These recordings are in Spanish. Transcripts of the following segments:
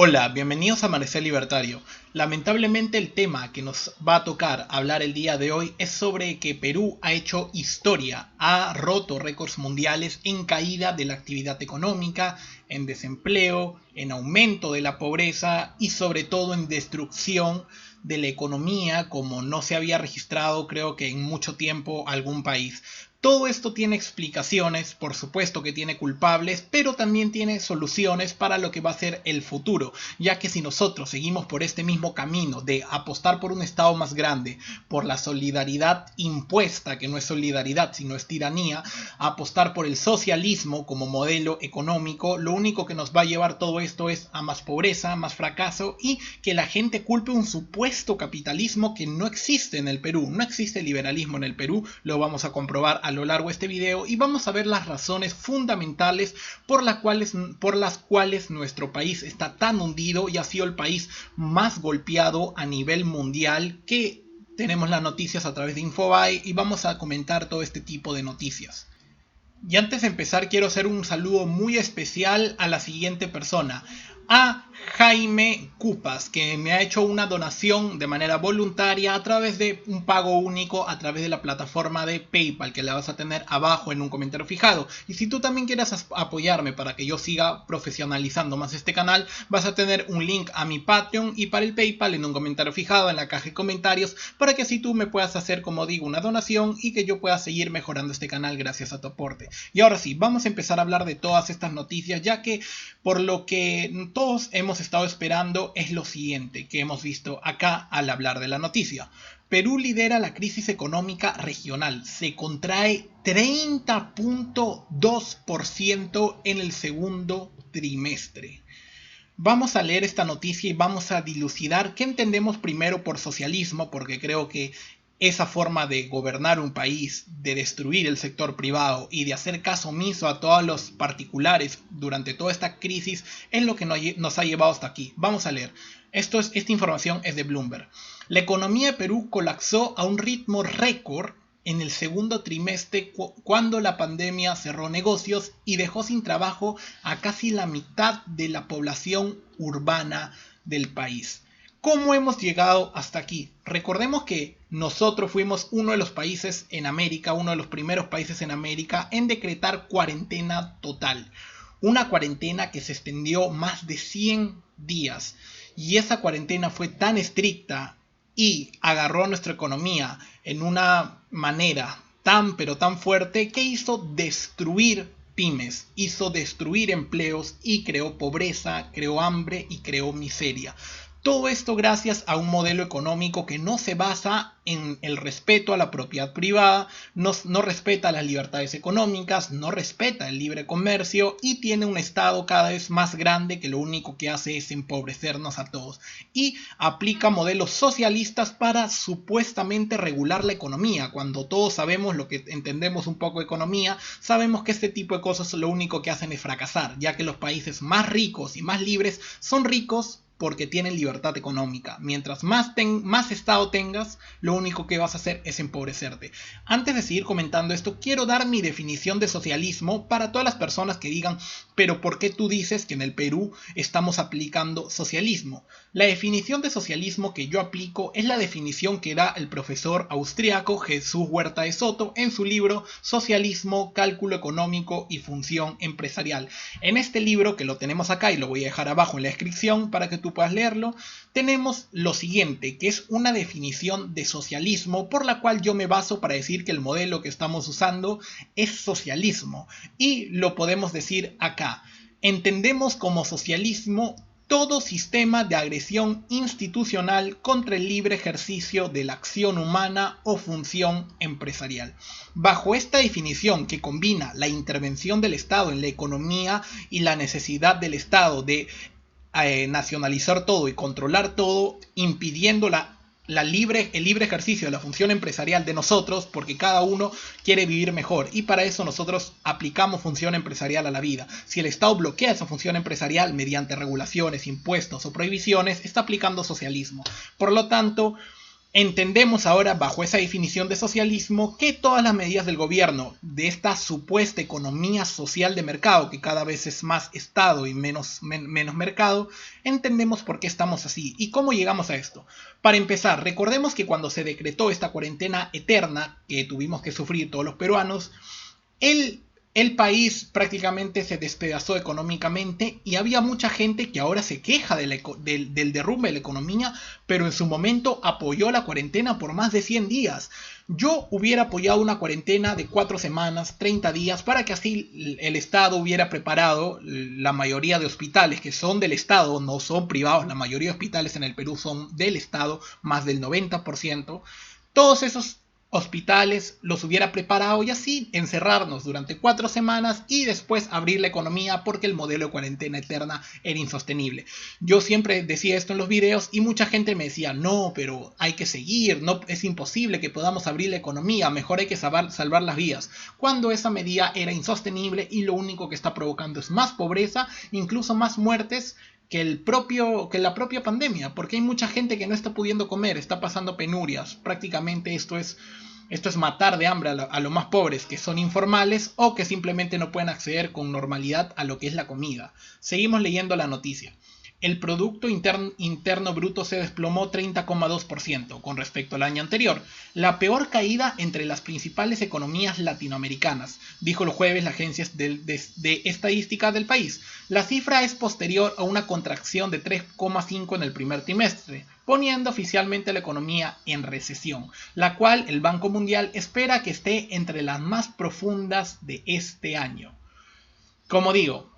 Hola, bienvenidos a Amanecer Libertario. Lamentablemente el tema que nos va a tocar hablar el día de hoy es sobre que Perú ha hecho historia, ha roto récords mundiales en caída de la actividad económica, en desempleo, en aumento de la pobreza y sobre todo en destrucción de la economía como no se había registrado creo que en mucho tiempo algún país. Todo esto tiene explicaciones, por supuesto que tiene culpables, pero también tiene soluciones para lo que va a ser el futuro, ya que si nosotros seguimos por este mismo camino de apostar por un Estado más grande, por la solidaridad impuesta, que no es solidaridad sino es tiranía, apostar por el socialismo como modelo económico, lo único que nos va a llevar todo esto es a más pobreza, más fracaso y que la gente culpe un supuesto capitalismo que no existe en el Perú. No existe liberalismo en el Perú, lo vamos a comprobar a lo largo de este video y vamos a ver las razones fundamentales por las cuales nuestro país está tan hundido y ha sido el país más golpeado a nivel mundial, que tenemos las noticias a través de Infobae y vamos a comentar todo este tipo de noticias. Y antes de empezar quiero hacer un saludo muy especial a la siguiente persona, a Jaime Cupas, que me ha hecho una donación de manera voluntaria a través de un pago único a través de la plataforma de PayPal, que la vas a tener abajo en un comentario fijado. Y si tú también quieres apoyarme para que yo siga profesionalizando más este canal, vas a tener un link a mi Patreon y para el PayPal en un comentario fijado en la caja de comentarios, para que así tú me puedas hacer, como digo, una donación y que yo pueda seguir mejorando este canal gracias a tu aporte. Y ahora sí, vamos a empezar a hablar de todas estas noticias, ya que por lo que todos hemos estado esperando es lo siguiente que hemos visto acá al hablar de la noticia. Perú lidera la crisis económica regional, se contrae 30.2% en el segundo trimestre. Vamos a leer esta noticia y vamos a dilucidar qué entendemos primero por socialismo, porque creo que esa forma de gobernar un país, de destruir el sector privado y de hacer caso omiso a todos los particulares durante toda esta crisis es lo que nos ha llevado hasta aquí. Vamos a leer. Esta información es de Bloomberg. La economía de Perú colapsó a un ritmo récord en el segundo trimestre cuando la pandemia cerró negocios y dejó sin trabajo a casi la mitad de la población urbana del país. ¿Cómo hemos llegado hasta aquí? Recordemos que nosotros fuimos uno de los países en América, uno de los primeros países en América en decretar cuarentena total. Una cuarentena que se extendió más de 100 días. Y esa cuarentena fue tan estricta y agarró a nuestra economía en una manera tan pero tan fuerte que hizo destruir pymes, hizo destruir empleos y creó pobreza, creó hambre y creó miseria. Todo esto gracias a un modelo económico que no se basa en el respeto a la propiedad privada, no respeta las libertades económicas, no respeta el libre comercio y tiene un Estado cada vez más grande que lo único que hace es empobrecernos a todos. Y aplica modelos socialistas para supuestamente regular la economía, cuando todos sabemos lo que entendemos un poco de economía, sabemos que este tipo de cosas lo único que hacen es fracasar, ya que los países más ricos y más libres son ricos porque tienen libertad económica. Mientras más Estado tengas, lo único que vas a hacer es empobrecerte. Antes de seguir comentando esto, quiero dar mi definición de socialismo para todas las personas que digan, pero ¿por qué tú dices que en el Perú estamos aplicando socialismo? La definición de socialismo que yo aplico es la definición que da el profesor austriaco Jesús Huerta de Soto en su libro Socialismo, Cálculo Económico y Función Empresarial. En este libro, que lo tenemos acá y lo voy a dejar abajo en la descripción para que tú puedas leerlo, tenemos lo siguiente, que es una definición de socialismo por la cual yo me baso para decir que el modelo que estamos usando es socialismo. Y lo podemos decir acá. Entendemos como socialismo todo sistema de agresión institucional contra el libre ejercicio de la acción humana o función empresarial. Bajo esta definición, que combina la intervención del Estado en la economía y la necesidad del Estado de nacionalizar todo y controlar todo, impidiendo el libre ejercicio de la función empresarial de nosotros, porque cada uno quiere vivir mejor y para eso nosotros aplicamos función empresarial a la vida. Si el Estado bloquea esa función empresarial mediante regulaciones, impuestos o prohibiciones, está aplicando socialismo. Por lo tanto, Entendemos ahora, bajo esa definición de socialismo, que todas las medidas del gobierno de esta supuesta economía social de mercado, que cada vez es más Estado y menos mercado, entendemos por qué estamos así y cómo llegamos a esto. Para empezar, recordemos que cuando se decretó esta cuarentena eterna que tuvimos que sufrir todos los peruanos, el, el país prácticamente se despedazó económicamente y había mucha gente que ahora se queja del derrumbe de la economía, pero en su momento apoyó la cuarentena por más de 100 días. Yo hubiera apoyado una cuarentena de 4 semanas, 30 días, para que así el Estado hubiera preparado la mayoría de hospitales que son del Estado, no son privados, la mayoría de hospitales en el Perú son del Estado, más del 90%. Todos esos hospitales los hubiera preparado y así encerrarnos durante 4 semanas y después abrir la economía porque el modelo de cuarentena eterna era insostenible. Yo siempre decía esto en los videos y mucha gente me decía, no, pero hay que seguir, no, es imposible que podamos abrir la economía, mejor hay que salvar las vías, cuando esa medida era insostenible y lo único que está provocando es más pobreza, incluso más muertes que la propia pandemia, porque hay mucha gente que no está pudiendo comer, está pasando penurias. Prácticamente esto es matar de hambre a los más pobres, que son informales o que simplemente no pueden acceder con normalidad a lo que es la comida. Seguimos leyendo la noticia. El Producto Interno Bruto se desplomó 30,2% con respecto al año anterior, la peor caída entre las principales economías latinoamericanas, dijo el jueves la agencia de estadística del país. La cifra es posterior a una contracción de 3,5% en el primer trimestre, poniendo oficialmente la economía en recesión, la cual el Banco Mundial espera que esté entre las más profundas de este año. Como digo,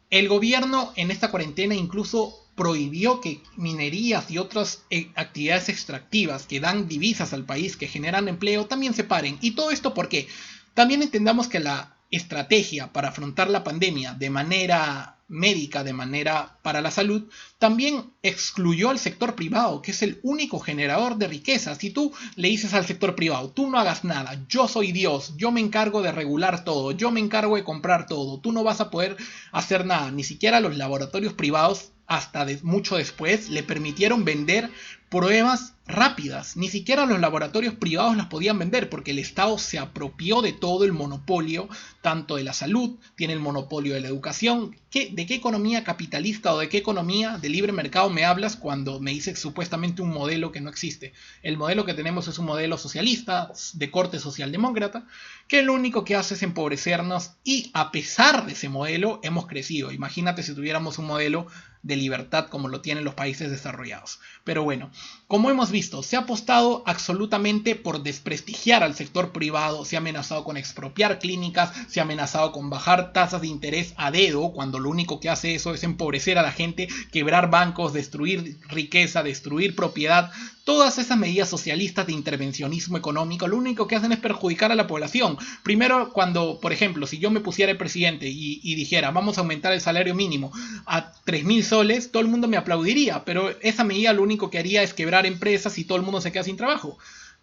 el gobierno en esta cuarentena incluso prohibió que minerías y otras actividades extractivas que dan divisas al país, que generan empleo, también se paren. Y todo esto porque también entendamos que la estrategia para afrontar la pandemia de manera médica, de manera para la salud, también excluyó al sector privado, que es el único generador de riqueza. Si tú le dices al sector privado, tú no hagas nada, yo soy Dios, yo me encargo de regular todo, yo me encargo de comprar todo, tú no vas a poder hacer nada, ni siquiera los laboratorios privados hasta mucho después le permitieron vender pruebas rápidas. Ni siquiera los laboratorios privados las podían vender porque el Estado se apropió de todo el monopolio, tanto de la salud, tiene el monopolio de la educación. ¿De qué economía capitalista o de qué economía de libre mercado me hablas cuando me dices supuestamente un modelo que no existe? El modelo que tenemos es un modelo socialista, de corte socialdemócrata, que lo único que hace es empobrecernos y a pesar de ese modelo hemos crecido. Imagínate si tuviéramos un modelo de libertad como lo tienen los países desarrollados. Pero bueno, como hemos visto, se ha apostado absolutamente por desprestigiar al sector privado, se ha amenazado con expropiar clínicas, se ha amenazado con bajar tasas de interés a dedo, cuando lo único que hace eso es empobrecer a la gente, quebrar bancos, destruir riqueza, destruir propiedad. Todas esas medidas socialistas de intervencionismo económico lo único que hacen es perjudicar a la población. Primero, cuando, por ejemplo, si yo me pusiera el presidente y dijera vamos a aumentar el salario mínimo a 3.000 soles, todo el mundo me aplaudiría, pero esa medida lo único que haría es quebrar empresas y todo el mundo se queda sin trabajo.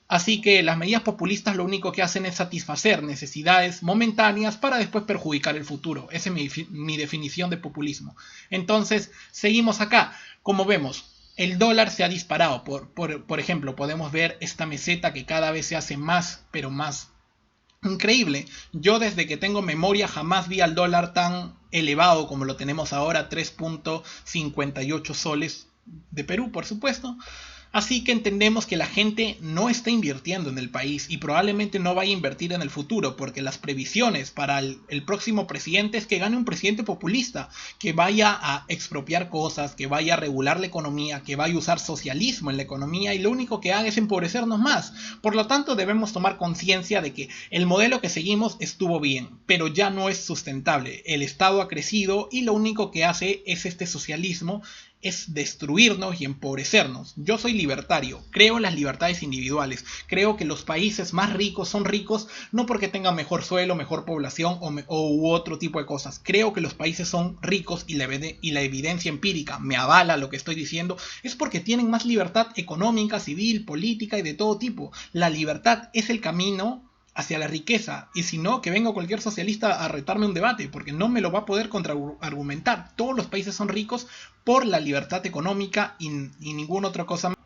Así que las medidas populistas lo único que hacen es satisfacer necesidades momentáneas para después perjudicar el futuro. Esa es mi definición de populismo. Entonces, seguimos acá. Como vemos, el dólar se ha disparado. Por ejemplo, podemos ver esta meseta que cada vez se hace más, pero más increíble. Yo desde que tengo memoria jamás vi al dólar tan elevado como lo tenemos ahora, 3,58 soles de Perú, por supuesto. Así que entendemos que la gente no está invirtiendo en el país y probablemente no vaya a invertir en el futuro, porque las previsiones para el próximo presidente es que gane un presidente populista, que vaya a expropiar cosas, que vaya a regular la economía, que vaya a usar socialismo en la economía y lo único que haga es empobrecernos más. Por lo tanto, debemos tomar conciencia de que el modelo que seguimos estuvo bien, pero ya no es sustentable. El Estado ha crecido y lo único que hace es este socialismo, es destruirnos y empobrecernos. Yo soy libertario, creo en las libertades individuales, creo que los países más ricos son ricos no porque tengan mejor suelo, mejor población u otro tipo de cosas. Creo que los países son ricos y la evidencia empírica me avala lo que estoy diciendo, es porque tienen más libertad económica, civil, política y de todo tipo. La libertad es el camino hacia la riqueza, y si no, que venga cualquier socialista a retarme un debate, porque no me lo va a poder contraargumentar. Todos los países son ricos por la libertad económica y ninguna otra cosa más.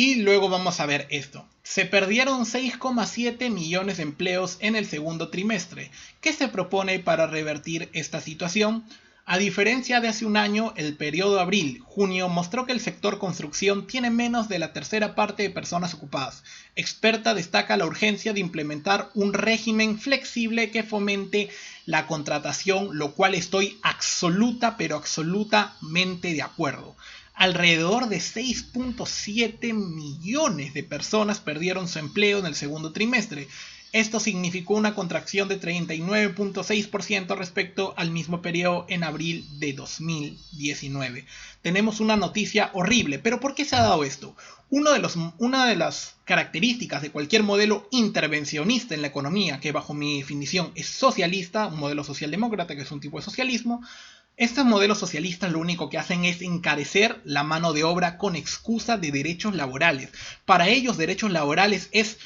Y luego vamos a ver esto. Se perdieron 6,7 millones de empleos en el segundo trimestre. ¿Qué se propone para revertir esta situación? A diferencia de hace un año, el periodo abril-junio mostró que el sector construcción tiene menos de la tercera parte de personas ocupadas. Experta destaca la urgencia de implementar un régimen flexible que fomente la contratación, lo cual estoy absolutamente de acuerdo. Alrededor de 6,7 millones de personas perdieron su empleo en el segundo trimestre. Esto significó una contracción de 39,6% respecto al mismo periodo en abril de 2019. Tenemos una noticia horrible, pero ¿por qué se ha dado esto? Una de las características de cualquier modelo intervencionista en la economía, que bajo mi definición es socialista, un modelo socialdemócrata que es un tipo de socialismo, estos modelos socialistas lo único que hacen es encarecer la mano de obra con excusa de derechos laborales. Para ellos, derechos laborales es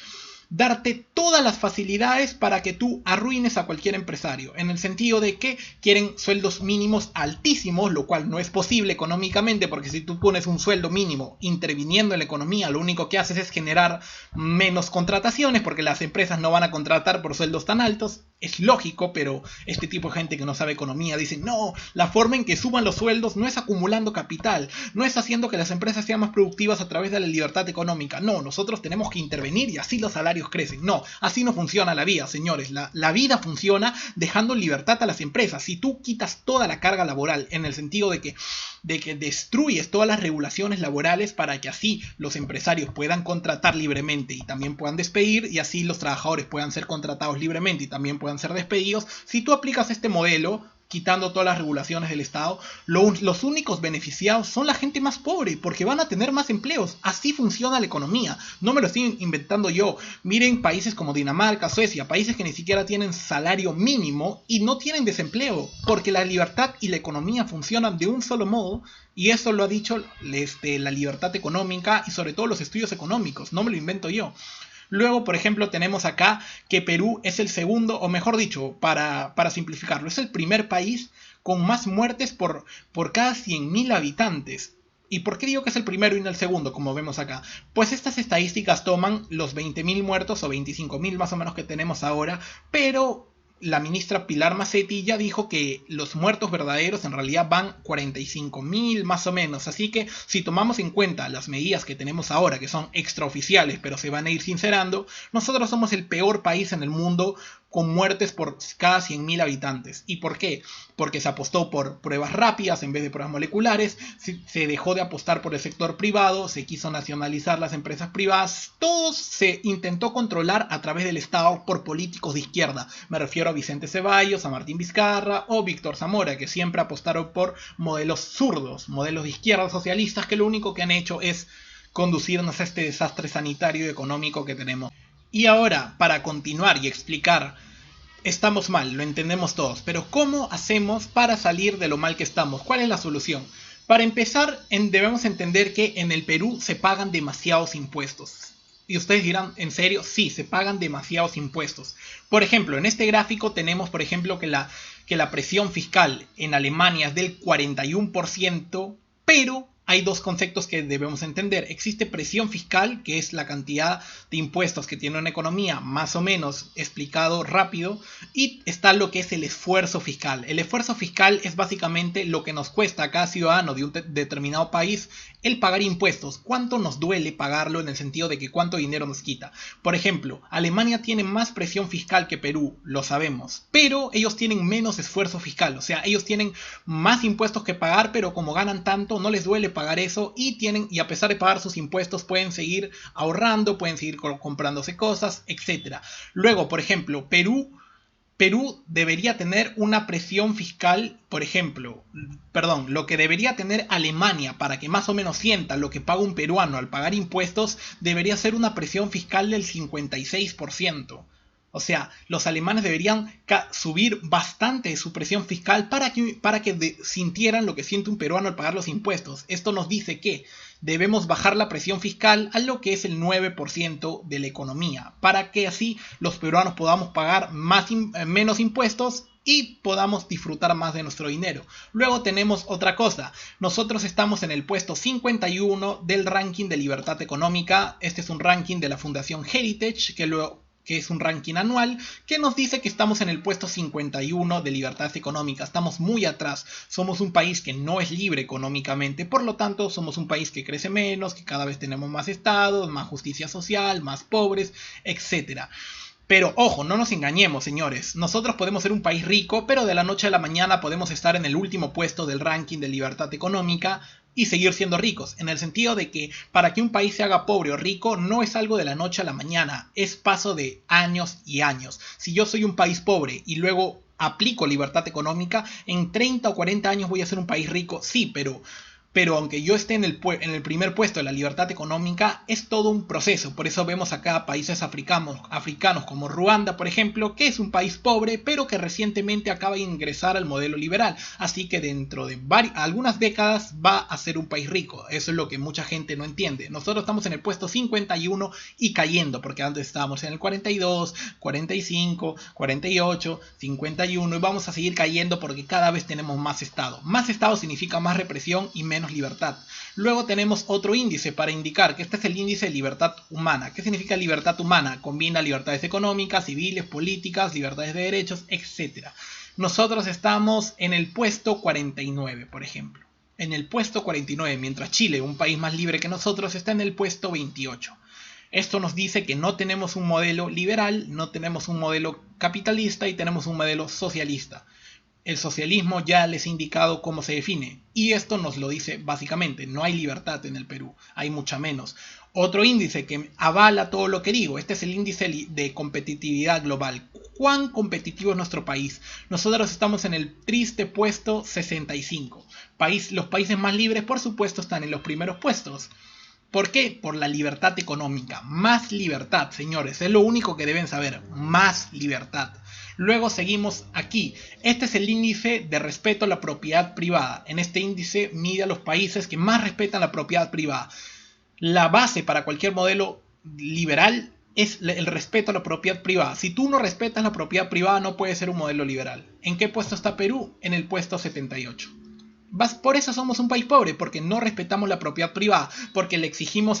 darte todas las facilidades para que tú arruines a cualquier empresario, en el sentido de que quieren sueldos mínimos altísimos, lo cual no es posible económicamente, porque si tú pones un sueldo mínimo interviniendo en la economía, lo único que haces es generar menos contrataciones, porque las empresas no van a contratar por sueldos tan altos. Es lógico, pero este tipo de gente que no sabe economía dice, no, la forma en que suban los sueldos no es acumulando capital, no es haciendo que las empresas sean más productivas a través de la libertad económica, no, nosotros tenemos que intervenir y así los salarios crecen. No, así no funciona la vida, señores. La vida funciona dejando libertad a las empresas. Si tú quitas toda la carga laboral, en el sentido de que destruyes todas las regulaciones laborales para que así los empresarios puedan contratar libremente y también puedan despedir, y así los trabajadores puedan ser contratados libremente y también puedan ser despedidos, si tú aplicas este modelo, quitando todas las regulaciones del Estado, los únicos beneficiados son la gente más pobre, porque van a tener más empleos. Así funciona la economía. No me lo estoy inventando yo. Miren países como Dinamarca, Suecia, países que ni siquiera tienen salario mínimo y no tienen desempleo, porque la libertad y la economía funcionan de un solo modo, y eso lo ha dicho la libertad económica y sobre todo los estudios económicos. No me lo invento yo. Luego, por ejemplo, tenemos acá que Perú es el segundo, o mejor dicho, para simplificarlo, es el primer país con más muertes por cada 100.000 habitantes. ¿Y por qué digo que es el primero y no el segundo, como vemos acá? Pues estas estadísticas toman los 20.000 muertos o 25.000 más o menos que tenemos ahora, pero la ministra Pilar Macetti ya dijo que los muertos verdaderos en realidad van 45.000 más o menos. Así que si tomamos en cuenta las medidas que tenemos ahora, que son extraoficiales, pero se van a ir sincerando, nosotros somos el peor país en el mundo con muertes por cada 100.000 habitantes. ¿Y por qué? Porque se apostó por pruebas rápidas en vez de pruebas moleculares, se dejó de apostar por el sector privado, se quiso nacionalizar las empresas privadas, todo se intentó controlar a través del Estado por políticos de izquierda. Me refiero a Vicente Ceballos, a Martín Vizcarra o Víctor Zamora, que siempre apostaron por modelos zurdos, modelos de izquierda socialistas que lo único que han hecho es conducirnos a este desastre sanitario y económico que tenemos. Y ahora, para continuar y explicar, estamos mal, lo entendemos todos, pero ¿cómo hacemos para salir de lo mal que estamos? ¿Cuál es la solución? Para empezar, debemos entender que en el Perú se pagan demasiados impuestos. Y ustedes dirán, ¿en serio? Sí, se pagan demasiados impuestos. Por ejemplo, en este gráfico tenemos, por ejemplo, que la presión fiscal en Alemania es del 41%, pero hay dos conceptos que debemos entender. Existe presión fiscal, que es la cantidad de impuestos que tiene una economía, más o menos explicado rápido, y está lo que es el esfuerzo fiscal. El esfuerzo fiscal es básicamente lo que nos cuesta a cada ciudadano de un determinado país el pagar impuestos. ¿Cuánto nos duele pagarlo en el sentido de que cuánto dinero nos quita? Por ejemplo, Alemania tiene más presión fiscal que Perú, lo sabemos, pero ellos tienen menos esfuerzo fiscal. O sea, ellos tienen más impuestos que pagar, pero como ganan tanto, no les duele pagar eso y a pesar de pagar sus impuestos pueden seguir ahorrando, pueden seguir comprándose cosas, etc. Luego, por ejemplo, Perú debería tener una presión fiscal, por ejemplo, lo que debería tener Alemania para que más o menos sienta lo que paga un peruano al pagar impuestos, debería ser una presión fiscal del 56%. O sea, los alemanes deberían subir bastante su presión fiscal para que sintieran lo que siente un peruano al pagar los impuestos. Esto nos dice que debemos bajar la presión fiscal a lo que es el 9% de la economía, para que así los peruanos podamos pagar menos impuestos y podamos disfrutar más de nuestro dinero. Luego tenemos otra cosa. Nosotros estamos en el puesto 51 del ranking de libertad económica. Este es un ranking de la Fundación Heritage que es un ranking anual, que nos dice que estamos en el puesto 51 de libertad económica. Estamos muy atrás. Somos un país que no es libre económicamente, por lo tanto somos un país que crece menos, que cada vez tenemos más estados, más justicia social, más pobres, etc. Pero ojo, no nos engañemos, señores. Nosotros podemos ser un país rico, pero de la noche a la mañana podemos estar en el último puesto del ranking de libertad económica y seguir siendo ricos, en el sentido de que para que un país se haga pobre o rico no es algo de la noche a la mañana, es paso de años y años. Si yo soy un país pobre y luego aplico libertad económica, en 30 o 40 años voy a ser un país rico, sí, pero aunque yo esté en el primer puesto de la libertad económica, es todo un proceso. Por eso vemos acá países africanos como Ruanda, por ejemplo, que es un país pobre, pero que recientemente acaba de ingresar al modelo liberal. Así que dentro de algunas décadas va a ser un país rico. Eso es lo que mucha gente no entiende. Nosotros estamos en el puesto 51 y cayendo, porque antes estábamos en el 42, 45, 48, 51 y vamos a seguir cayendo porque cada vez tenemos más Estado. Más Estado significa más represión y menos libertad. Luego tenemos otro índice para indicar que este es el índice de libertad humana. ¿Qué significa libertad humana? Combina libertades económicas, civiles, políticas, libertades de derechos, etc. Nosotros estamos en el puesto 49, por ejemplo. En el puesto 49, mientras Chile, un país más libre que nosotros, está en el puesto 28. Esto nos dice que no tenemos un modelo liberal, no tenemos un modelo capitalista y tenemos un modelo socialista. El socialismo ya les he indicado cómo se define y esto nos lo dice básicamente, no hay libertad en el Perú, hay mucha menos. Otro índice que avala todo lo que digo, este es el índice de competitividad global. ¿Cuán competitivo es nuestro país? Nosotros estamos en el triste puesto 65. Los países más libres, por supuesto, están en los primeros puestos. ¿Por qué? Por la libertad económica. Más libertad, señores. Es lo único que deben saber. Más libertad. Luego seguimos aquí. Este es el índice de respeto a la propiedad privada. En este índice mide a los países que más respetan la propiedad privada. La base para cualquier modelo liberal es el respeto a la propiedad privada. Si tú no respetas la propiedad privada, no puedes ser un modelo liberal. ¿En qué puesto está Perú? En el puesto 78. Por eso somos un país pobre, porque no respetamos la propiedad privada, porque le exigimos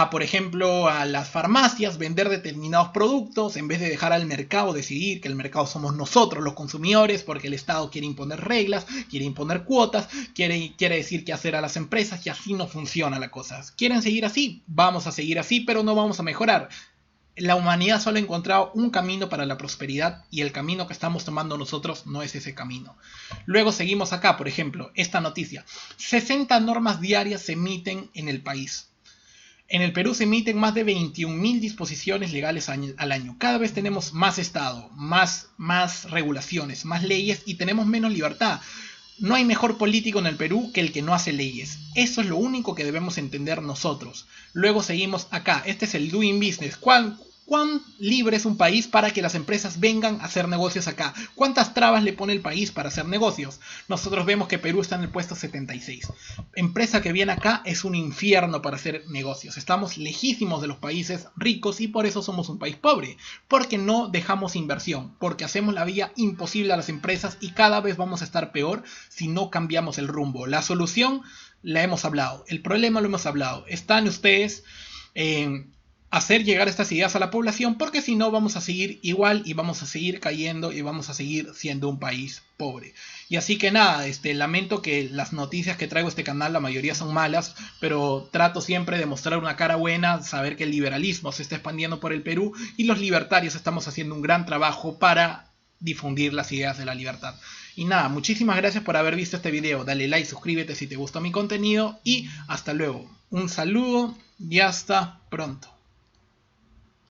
por ejemplo, a las farmacias vender determinados productos en vez de dejar al mercado decidir, que el mercado somos nosotros los consumidores, porque el Estado quiere imponer reglas, quiere imponer cuotas, quiere decir qué hacer a las empresas y así no funciona la cosa. ¿Quieren seguir así? Vamos a seguir así, pero no vamos a mejorar. La humanidad solo ha encontrado un camino para la prosperidad y el camino que estamos tomando nosotros no es ese camino. Luego seguimos acá, por ejemplo, esta noticia. 60 normas diarias se emiten en el país. En el Perú se emiten más de 21.000 disposiciones legales al año. Cada vez tenemos más Estado, más regulaciones, más leyes y tenemos menos libertad. No hay mejor político en el Perú que el que no hace leyes. Eso es lo único que debemos entender nosotros. Luego seguimos acá. Este es el Doing Business. ¿Cuán libre es un país para que las empresas vengan a hacer negocios acá? ¿Cuántas trabas le pone el país para hacer negocios? Nosotros vemos que Perú está en el puesto 76. Empresa que viene acá es un infierno para hacer negocios. Estamos lejísimos de los países ricos y por eso somos un país pobre. Porque no dejamos inversión, porque hacemos la vida imposible a las empresas y cada vez vamos a estar peor si no cambiamos el rumbo. La solución la hemos hablado, el problema lo hemos hablado. Están ustedes hacer llegar estas ideas a la población, porque si no vamos a seguir igual y vamos a seguir cayendo y vamos a seguir siendo un país pobre. Y así que nada, lamento que las noticias que traigo a este canal la mayoría son malas, pero trato siempre de mostrar una cara buena, saber que el liberalismo se está expandiendo por el Perú y los libertarios estamos haciendo un gran trabajo para difundir las ideas de la libertad. Y nada, muchísimas gracias por haber visto este video, dale like, suscríbete si te gustó mi contenido y hasta luego. Un saludo y hasta pronto.